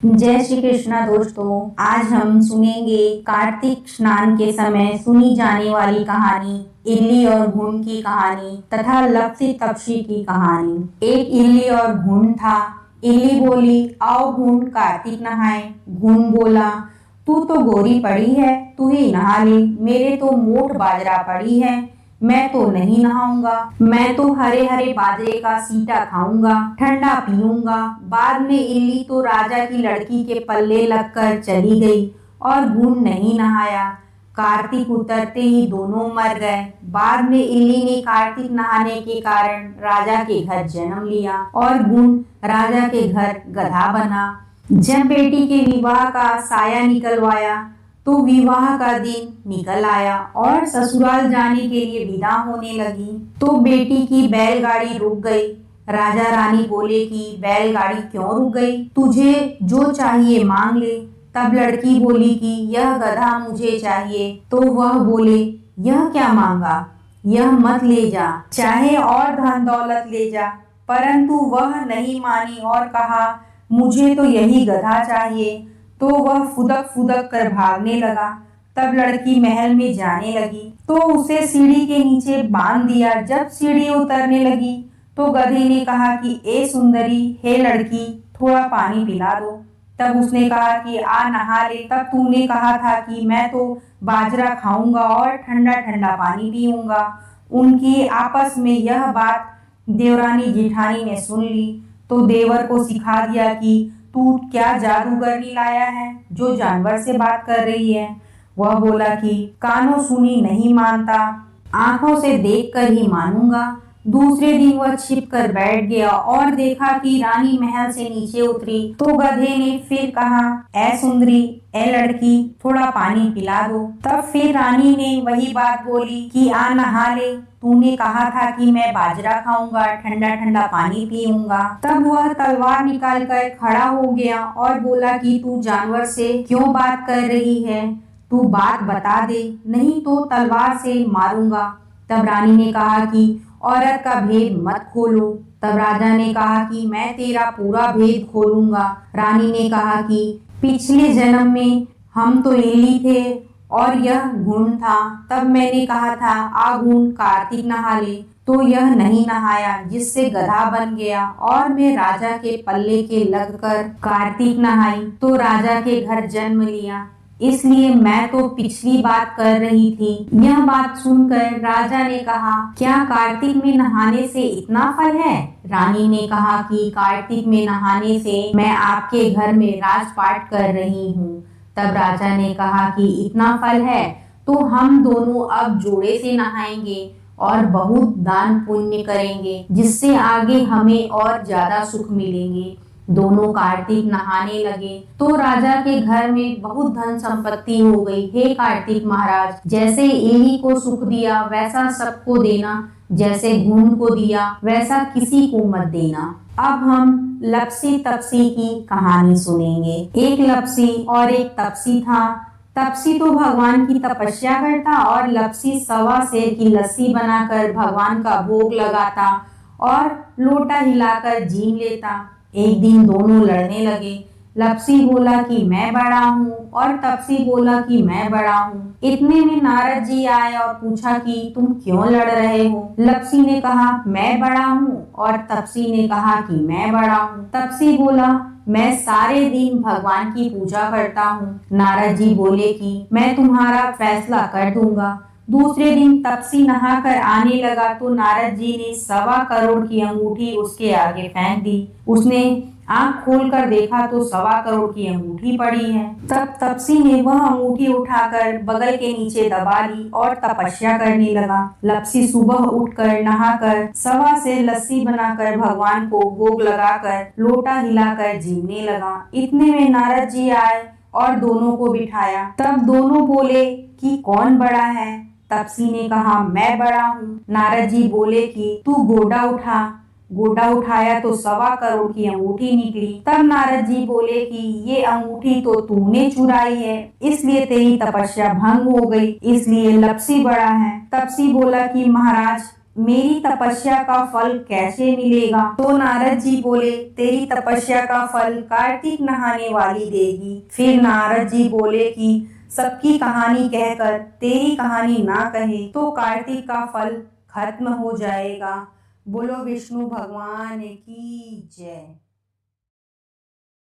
जय श्री कृष्णा दोस्तों। आज हम सुनेंगे कार्तिक स्नान के समय सुनी जाने वाली कहानी इल्ली और घुन की कहानी तथा लप्सी तप्सी की कहानी। एक इल्ली और घुन था। इल्ली बोली, आओ घुन, कार्तिक नहाए। घुन बोला, तू तो गोरी पड़ी है, तू ही नहा ले, मेरे तो मोट बाजरा पड़ी है, मैं तो नहीं नहाऊंगा। मैं तो हरे हरे बाजरे का सीटा खाऊंगा, ठंडा पीऊंगा। बाद में इल्ली तो राजा की लड़की के पल्ले लगकर चली गई और घुन नहीं नहाया। कार्तिक उतरते ही दोनों मर गए। बाद में इल्ली ने कार्तिक नहाने के कारण राजा के घर जन्म लिया और घुन राजा के घर गधा बना। जब बेटी के विवाह का साया निकलवाया तो विवाह का दिन निकल आया और ससुराल जाने के लिए विदा होने लगी तो बेटी की बैलगाड़ी रुक गई। राजा रानी बोले कि बैलगाड़ी क्यों रुक गई, तुझे जो चाहिए मांग ले। तब लड़की बोली कि यह गधा मुझे चाहिए। तो वह बोले, यह क्या मांगा, यह मत ले जा, चाहे और धन दौलत ले जा। परंतु वह नहीं मानी और कहा, मुझे तो यही गधा चाहिए। तो वह फुदक फुदक कर भागने लगा। तब लड़की महल में जाने लगी तो उसे सीढ़ी के नीचे बांध दिया। जब सीढ़ी उतरने लगी तो गधे ने कहा कि ए सुंदरी, हे लड़की, थोड़ा पानी पिला दो। तब उसने कहा कि आ नहा ले। तब तूने कहा था कि मैं तो बाजरा खाऊंगा और ठंडा ठंडा पानी पीऊंगा। उनकी आपस में यह बात देवरानी जेठानी ने सुन ली तो देवर को सिखा दिया कि तू क्या जादूगरनी लाया है जो जानवर से बात कर रही है। वह बोला कि कानों सुनी नहीं मानता, आंखों से देखकर ही मानूंगा। दूसरे दिन वह छिप कर बैठ गया और देखा कि रानी महल से नीचे उतरी तो गधे ने फिर कहा, ए सुंदरी, ए लड़की, थोड़ा पानी पिला दो। तब फिर रानी ने वही बात बोली कि आ नहा ले, तूने कहा था कि मैं बाजरा खाऊंगा, ठंडा ठंडा पानी पीऊंगा। तब वह तलवार निकाल कर खड़ा हो गया और बोला कि तू जानवर से क्यों बात कर रही है, तू बात बता दे, नहीं तो तलवार से मारूंगा। तब रानी ने कहा कि औरत का भेद मत खोलो। तब राजा ने कहा कि मैं तेरा पूरा भेद खोलूंगा। रानी ने कहा कि पिछले जन्म में हम तो इल्ली थे और यह घुन था। तब मैंने कहा था, आ घुन, कार्तिक नहा ले, तो यह नहीं नहाया, जिससे गधा बन गया और मैं राजा के पल्ले के लगकर कार्तिक नहाई तो राजा के घर जन्म लिया। इसलिए मैं तो पिछली बात कर रही थी। यह बात सुनकर राजा ने कहा, क्या कार्तिक में नहाने से इतना फल है? रानी ने कहा कि कार्तिक में नहाने से मैं आपके घर में राजपाट कर रही हूँ। तब राजा ने कहा कि इतना फल है तो हम दोनों अब जोड़े से नहाएंगे और बहुत दान पुण्य करेंगे, जिससे आगे हमें और ज्यादा सुख मिलेंगे। दोनों कार्तिक नहाने लगे तो राजा के घर में बहुत धन संपत्ति हो गई। हे कार्तिक महाराज, जैसे इल्ली को सुख दिया वैसा सबको देना, जैसे घुन को दिया वैसा किसी को मत देना। अब हम लप्सी तप्सी की कहानी सुनेंगे। एक लप्सी और एक तप्सी था। तप्सी तो भगवान की तपस्या करता और लप्सी सवा सेर की लस्सी बनाकर भगवान का भोग लगाता और लोटा हिलाकर जीम लेता। एक दिन दोनों लड़ने लगे। लप्सी बोला कि मैं बड़ा हूँ और तप्सी बोला कि मैं बड़ा हूँ। इतने में नारद जी आए और पूछा कि तुम क्यों लड़ रहे हो? लप्सी ने कहा, मैं बड़ा हूँ, और तप्सी ने कहा कि मैं बड़ा हूँ। तप्सी बोला, मैं सारे दिन भगवान की पूजा करता हूँ। नारद जी बोले कि मैं तुम्हारा फैसला कर दूंगा। दूसरे दिन तप्सी नहाकर आने लगा तो नारद जी ने 1.25 करोड़ की अंगूठी उसके आगे फेंक दी। उसने आंख खोलकर देखा तो 1.25 करोड़ की अंगूठी पड़ी है। तब तप्सी ने वह अंगूठी उठाकर बगल के नीचे दबा ली और तपस्या करने लगा। लप्सी सुबह उठकर नहाकर 1.25 सेर लस्सी बनाकर भगवान को भोग लगाकर लोटा हिलाकर जीवने लगा। इतने में नारद जी आए और दोनों को बिठाया। तब दोनों बोले कि कौन बड़ा है? तप्सी ने कहा, मैं बड़ा हूँ। नारद जी बोले कि तू गोडा उठा। गोडा उठाया तो 1.25 करोड़ की अंगूठी निकली। तब नारद जी बोले कि ये अंगूठी तो तूने चुराई है, इसलिए तेरी तपस्या भंग हो गई, इसलिए लप्सी बड़ा है। तप्सी बोला कि महाराज, मेरी तपस्या का फल कैसे मिलेगा? तो नारद जी बोले, तेरी तपस्या का फल कार्तिक नहाने वाली देगी। फिर नारद जी बोले कि सबकी कहानी कहकर तेरी कहानी ना कहे तो कार्तिक का फल खत्म हो जाएगा। बोलो विष्णु भगवान की जय।